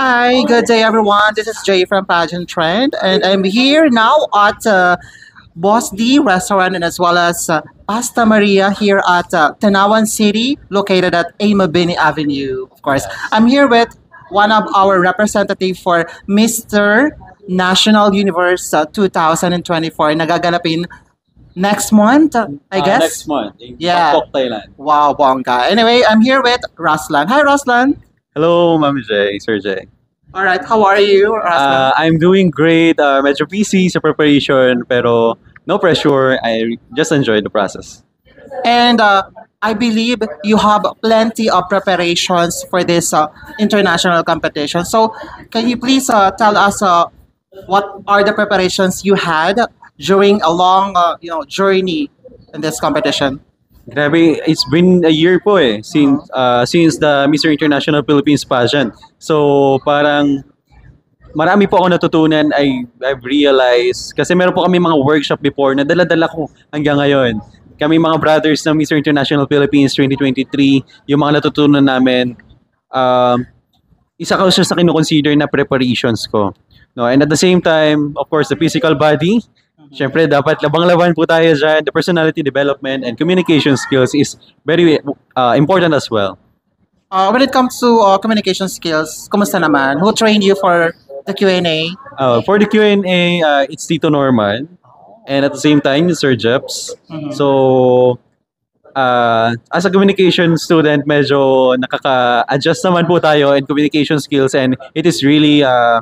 Hi, good day everyone. This is Jay from Pageant Trend, and I'm here now at Boss D Restaurant and as well as Pasta Maria here at Tanawan City, located at Amabini Avenue. Of course, I'm here with one of our representative for Mr. National Universe 2024 nagaganapin next month, I guess. Next month in Yeah. Bangkok, Thailand. Wow, bongga. Anyway, I'm here with Raslan. Hi, Raslan. Hello, Ma'am Jay, Sir Jay. All right, how are you, Raslan? I'm doing great. Medyo busy sa preparation, pero no pressure. I just enjoy the process. And I believe you have plenty of preparations for this international competition. So, can you please tell us what are the preparations you had during a long, journey in this competition? Grabe, it's been a year po since the Mr. International Philippines pageant. So parang marami po ako natutunan. I've realized kasi meron po kami mga workshop before na dala-dala ko hanggang ngayon. Kami mga brothers ng Mr. International Philippines 2023, yung mga natutunan namin, um, isa ka siya sa kino-consider na preparations ko. No, and at the same time, of course, the physical body. Siyempre, dapat labang-laban po tayo dyan. The personality development and communication skills is very important as well. When it comes to communication skills, kumusta naman? Who trained you for the Q&A? For the Q&A, it's Tito Norman. And at the same time, Sir Jeps. So, as a communication student, medyo nakaka-adjust naman po tayo in communication skills. And it is really, alam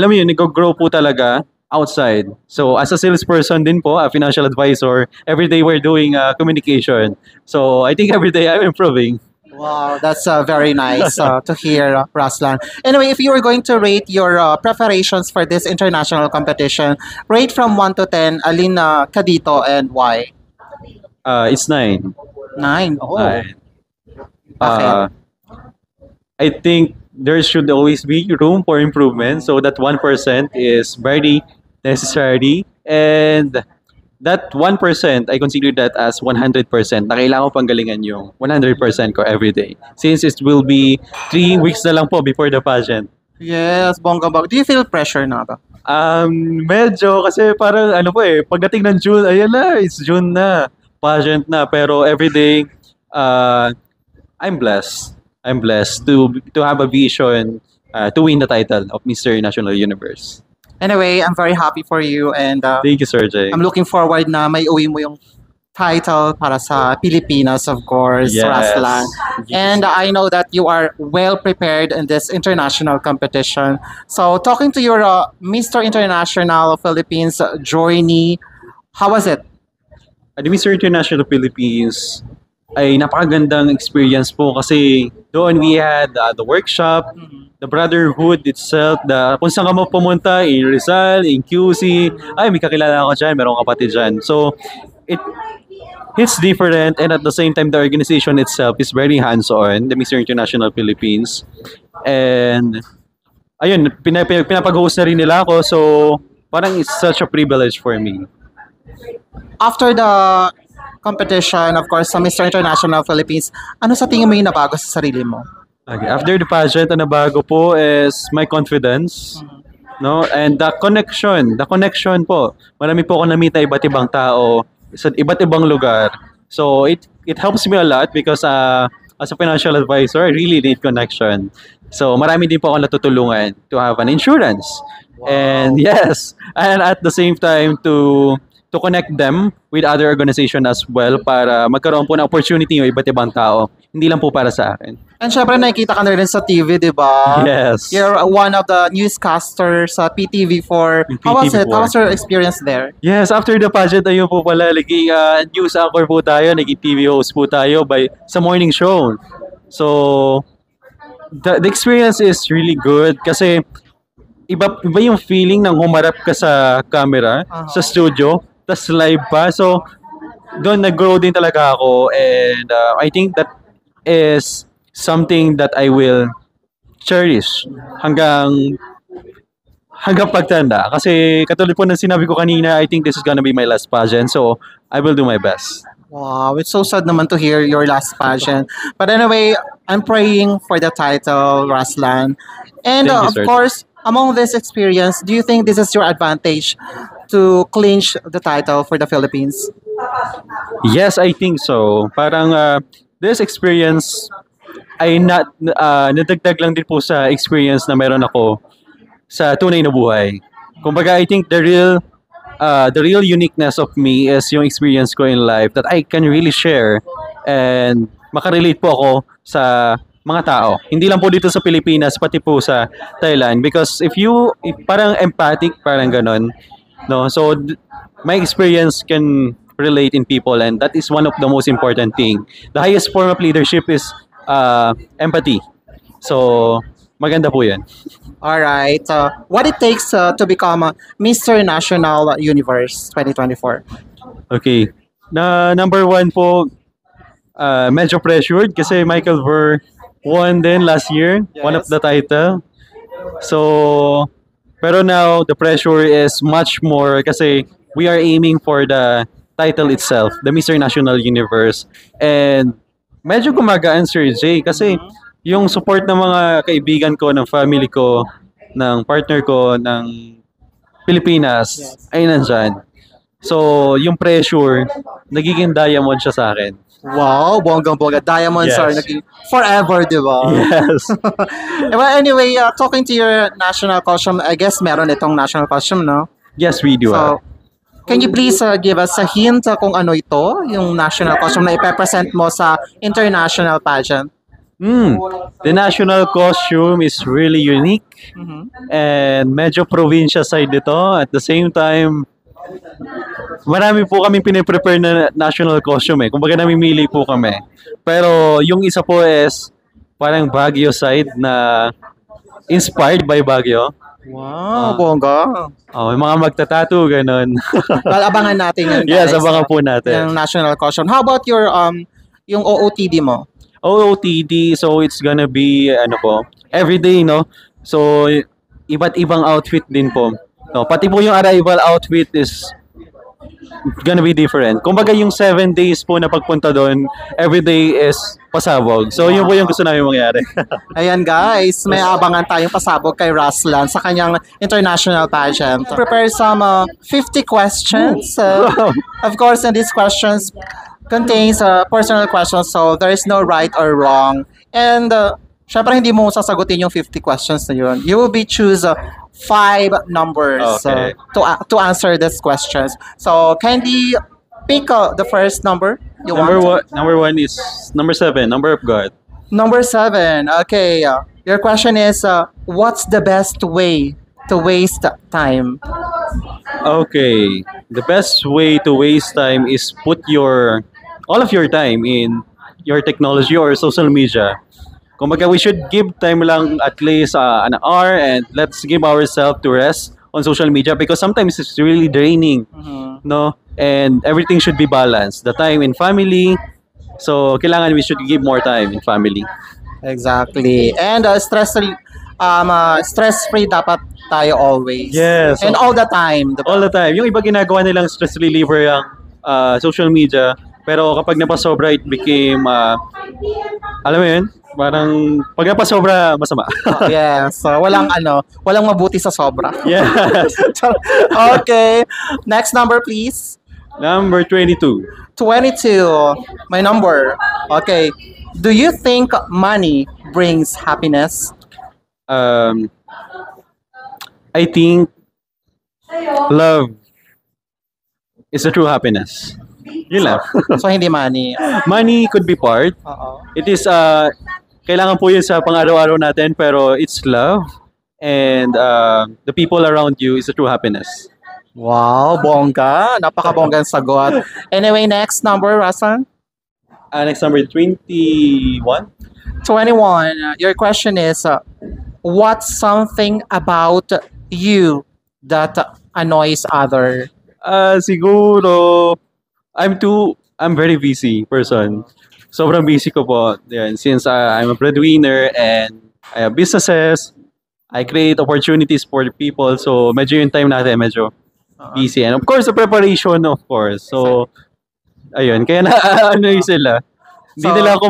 mo yun, nag-grow po talaga outside. So as a salesperson din po, a financial advisor, every day we're doing communication. So I think every day I'm improving. Wow, that's very nice to hear, Raslan. Anyway, if you were going to rate your preparations for this international competition, rate from 1 to 10, alin ka dito and why? It's 9. 9. Oh, Nine. bakit? I think there should always be room for improvement. So that 1% is very necessary. And that 1%, I consider that as 100% na kailangan ko pang galingan yung 100% ko every day. Since it will be 3 weeks na lang po before the pageant. Yes, bongga bongga. Do you feel pressure na ba? Medyo kasi parang ano po pagdating ng June, ayan na, it's June na, pageant na. Pero every day, I'm blessed. I'm blessed to have a vision to win the title of Mr. National Universe. Anyway, I'm very happy for you and Thank you, Sir Jay. I'm looking forward na may uwi mo yung title para sa Pilipinas, of course, Yes. Raslan. And I know that you are well prepared in this international competition. So, talking to your Mr. International Philippines journey, how was it? At the Mr. International Philippines ay napakagandang experience po kasi doon we had the workshop, the brotherhood itself, kung saan ka mo pumunta, in Rizal, in QC, ay may kakilala ako dyan, merong kapatid dyan. So, it's different and at the same time, the organization itself is very hands-on, the Mr. International Philippines. And, ayun, pinapag-host na rin nila ako, so parang it's such a privilege for me. After the competition, of course, sa Mr. International Philippines, ano sa tingin mo yung nabago sa sarili mo? Okay. After the pageant, ang nabago po is my confidence, no? And the connection po. Marami po ako na-meet na iba't ibang tao sa iba't ibang lugar. So it helps me a lot because as a financial advisor, I really need connection. So marami din po ako natutulungan to have an insurance. And yes, and at the same time to connect them with other organization as well para magkaroon po ng opportunity yung iba't ibang tao. Hindi lang po para sa akin. And syempre, nakikita ka na rin sa TV, di ba? Yes. You're one of the newscasters sa PTV4. How was it? PTV4. How was your experience there? Yes, after the pageant, ayun po pala, naging news anchor po tayo, naging TV host po tayo sa morning show. So, the experience is really good kasi iba yung feeling ng humarap ka sa camera, sa studio, tas live pa. So, doon nag-grow din talaga ako and I think that is something that I will cherish hanggang pagtanda. Kasi katulad po ng sinabi ko kanina, I think this is gonna be my last pageant. So, I will do my best. Wow, it's so sad naman to hear your last pageant. But anyway, I'm praying for the title, Raslan. And Thank you, of sir. course, among this experience, do you think this is your advantage to clinch the title for the Philippines? Yes, I think so. Parang this experience ay nadagdag lang din po sa experience na meron ako sa tunay na buhay. Kumbaga, I think the real uniqueness of me is yung experience ko in life that I can really share and makarelate po ako sa mga tao. Hindi lang po dito sa Pilipinas, pati po sa Thailand. Because if parang empathic, parang ganon, no? So, my experience can relate in people and that is one of the most important thing. The highest form of leadership is empathy. So, maganda po yan. All right. What it takes to become Mr. National Universe 2024? Okay. Number one po, medyo pressured kasi Michael Ver won din last year, one of Yes. the title. So, pero now the pressure is much more kasi we are aiming for the title itself, the Mr. National Universe. And medyo gumagaan, Sir Jay, kasi yung support ng mga kaibigan ko, ng family ko, ng partner ko, ng Pilipinas, Yes. ay nandyan. So, yung pressure, nagiging diamond siya sa akin. Wow, bonggang-bongga. Diamonds Yes. are naging forever, di ba? Yes. Well, anyway, talking to your national costume, I guess meron itong national costume, no? Yes, we do. So, can you please give us a hint kung ano ito, yung national costume na ipepresent mo sa international pageant? The national costume is really unique Mhm. and medyo provincia side nito. At the same time, marami po kami piniprepare na national costume eh. Kumbaga namimili po kami. Pero yung isa po is parang Baguio side na inspired by Baguio. Wow, bongga. Oh, may mga magtatato, ganun. Well, abangan natin yun, Yes, guys. abangan po natin. Yung national costume. How about your yung OOTD mo? OOTD, so it's gonna be, ano po, everyday, no? So, iba't ibang outfit din po. No, pati po yung arrival outfit is gonna be different. Kumbaga yung 7 days po na pagpunta doon, everyday is pasabog. So, yun po yung gusto namin mangyari. Ayan guys, may abangan tayong pasabog kay Raslan sa kanyang international pageant. Prepare some 50 questions. Of course, and these questions contains personal questions, so there is no right or wrong. And syempre hindi mo sasagutin yung 50 questions na yun. You will be choose 5 numbers Okay. to answer these questions. So kindly pick the first number you want. Number one is number 7, number of God. Number 7. Okay. Your question is, what's the best way to waste time? Okay. The best way to waste time is put all of your time in your technology or social media. Kumbaga, we should give time lang at least an hour and let's give ourselves to rest on social media because sometimes it's really draining, no? And everything should be balanced. The time in family, so kailangan we should give more time in family. Exactly. And stress-free dapat tayo always. Yes. And all the time. Diba? All the time. Yung iba ginagawa nilang stress reliever yung social media, pero kapag napasobra, it became, alam mo yun, parang pag napasobra, masama. Yes. So, walang mabuti sa sobra. Yes. Okay. Next number, please. Number 22. 22. My number. Okay. Do you think money brings happiness? I think love is the true happiness. Yun lang. So, hindi money. Money could be part. Oo. It is, kailangan po yun sa pang-araw-araw natin, pero it's love and the people around you is the true happiness. Wow, bongga. Napaka-bonggang sagot. Anyway, next number, Rasan. Next number 21. 21. Your question is, what's something about you that annoys other? Siguro, I'm very busy person. Sobrang busy ko po. Yan, since I'm a breadwinner and I have businesses, I create opportunities for the people. So, medyo yung time natin, medyo busy. And of course, the preparation, of course. So, Ayun, kaya na ano yung sila. Hindi So- nila ako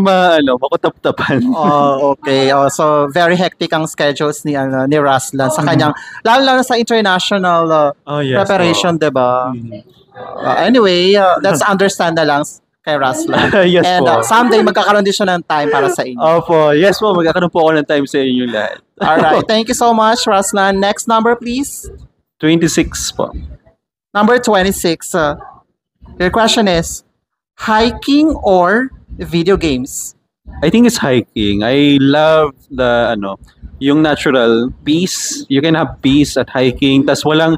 makutap-tapan. Oh, okay. Oh, so very hectic ang schedules ni Ruslan sa kanyang lalo sa international Oh, yes. preparation, 'di ba? Mhm. Anyway, let's understand na lang kay Ruslan. Yes And po. someday magkakaroon din siya ng time para sa inyo. Opo, yes po, magkakaroon po ako ng time sa inyo lahat. All right. Thank you so much, Ruslan. Next number, please. 26 po. Number 26. Your question is hiking or video games? I think it's hiking. I love yung natural peace. You can have peace at hiking. Tas walang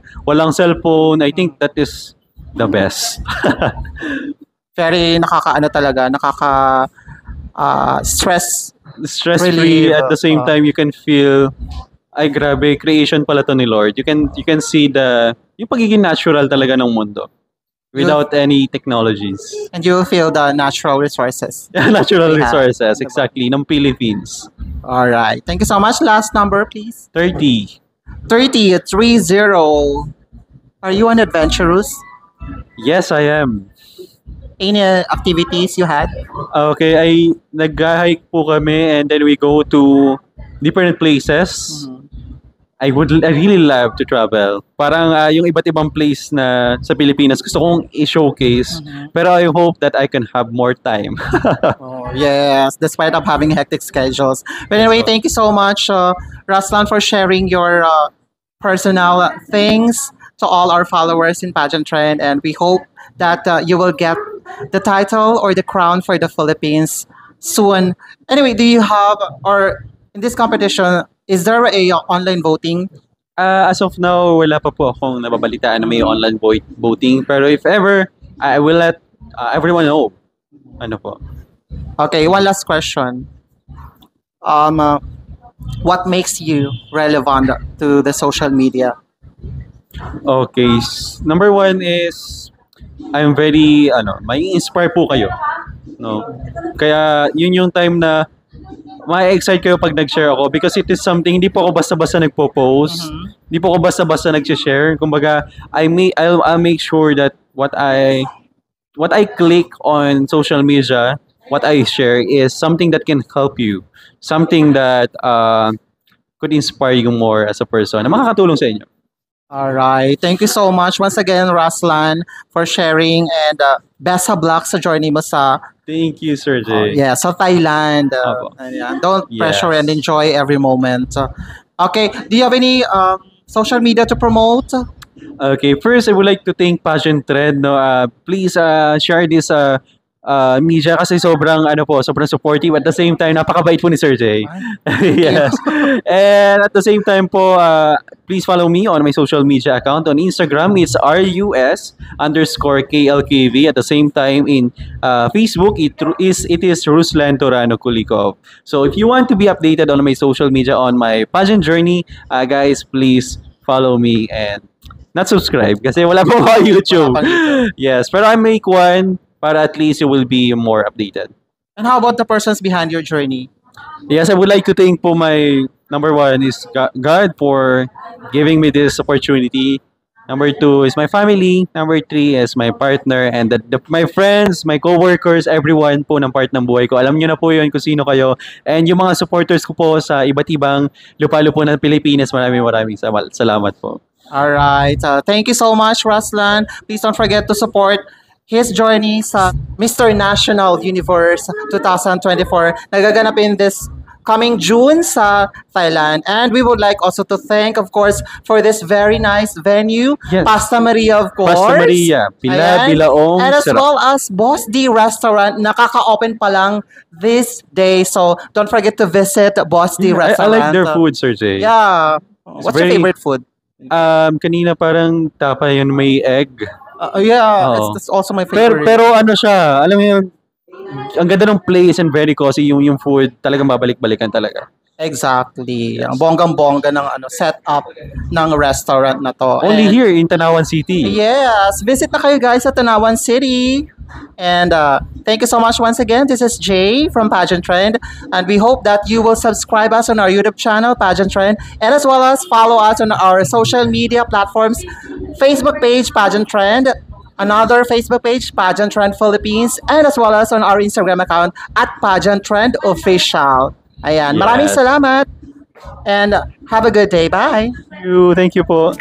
cellphone. I think that is the best. Very stress. Stress-free Relief, at the same time you can feel ay grabe, creation pala to ni Lord. You can see yung pagiging natural talaga ng mundo without any technologies. And you feel the natural resources. Natural Yeah. resources, exactly, ng Philippines. All right. Thank you so much. Last number, please. 30. 30. Are you an adventurous? Yes, I am. Any activities you had? Okay, nag-hike po kami and then we go to different places. I really love to travel. Parang yung iba't ibang place na sa Pilipinas gusto kong i-showcase. Pero I hope that I can have more time. Oh, yes, despite of having hectic schedules. But anyway, thank you so much, Ruslan, for sharing your personal things to all our followers in Pageant Trend. And we hope that you will get the title or the crown for the Philippines soon. Anyway, do you have, or in this competition, is there a online voting? As of now, wala pa po akong nababalitaan na may online voting. Pero if ever, I will let everyone know. Ano po? Okay, one last question. What makes you relevant to the social media? Okay. Number one is, I'm very, may inspire po kayo. No? Kaya, yun yung time na ma-excite kayo pag nag-share ako because it is something, hindi po ako basta-basta nagpo-post. Hindi po ako basta-basta nag-share. Kumbaga, I'll make sure that what I click on social media, what I share is something that can help you. Something that could inspire you more as a person na makakatulong sa inyo. All right. Thank you so much once again, Ruslan, for sharing and best of luck sa journey mo sa Thank you, Sir Jay. sa Thailand. Opo. Ayan. Don't Yes. pressure and enjoy every moment. Okay. Do you have any social media to promote? Okay, first I would like to thank Pageant Trend. No, please share this media kasi sobrang supportive at the same time napakabait po ni Sir Jay. Yes. And at the same time po, please follow me on my social media account on Instagram. It's RUS_KLKV. At the same time in Facebook, it is Ruslan Torano Kulikov. So if you want to be updated on my social media on my pageant journey, guys, please follow me and not subscribe kasi wala po ako YouTube. Wala pang YouTube. Yes, pero I make one para at least you will be more updated. And how about the persons behind your journey? Yes, I would like to thank po my number one is God for giving me this opportunity. Number two is my family. Number three is my partner and my friends, my co-workers, everyone po ng part ng buhay ko. Alam niyo na po yun kung sino kayo. And yung mga supporters ko po sa iba't ibang lupalo po ng Pilipinas, maraming salamat po. All right. Thank you so much, Ruslan. Please don't forget to support his journey sa Mr. National Universe 2024. Nagaganapin this coming June sa Thailand. And we would like also to thank, of course, for this very nice venue, Yes. Pasta Maria, of course. Pasta Maria, Ayan. Bilaong, And as sarap. well as Boss D Restaurant, nakaka-open pa lang this day. So don't forget to visit Boss D I Restaurant. like their food, Sir Jay. Yeah. What's your very- favorite food? Kanina parang tapa yun may egg. Yeah, Oo. it's also my Pero, favorite. pero ano siya, alam mo yun, ang ganda ng place and very cozy yung food, talagang babalik-balikan talaga. Exactly. Ang bonggang-bongga ng setup ng restaurant na to. Only And- here in Tanawan City. Yes. Visit na kayo guys sa Tanawan City. And thank you so much once again. This is Jay from Pageant Trend. And we hope that you will subscribe us on our YouTube channel, Pageant Trend. And as well as follow us on our social media platforms, Facebook page, Pageant Trend. another Facebook page, Pageant Trend Philippines, and as well as on our Instagram account at Pageant Trend Official. Ayan, maraming Yes. salamat and have a good day. Bye! Thank you po.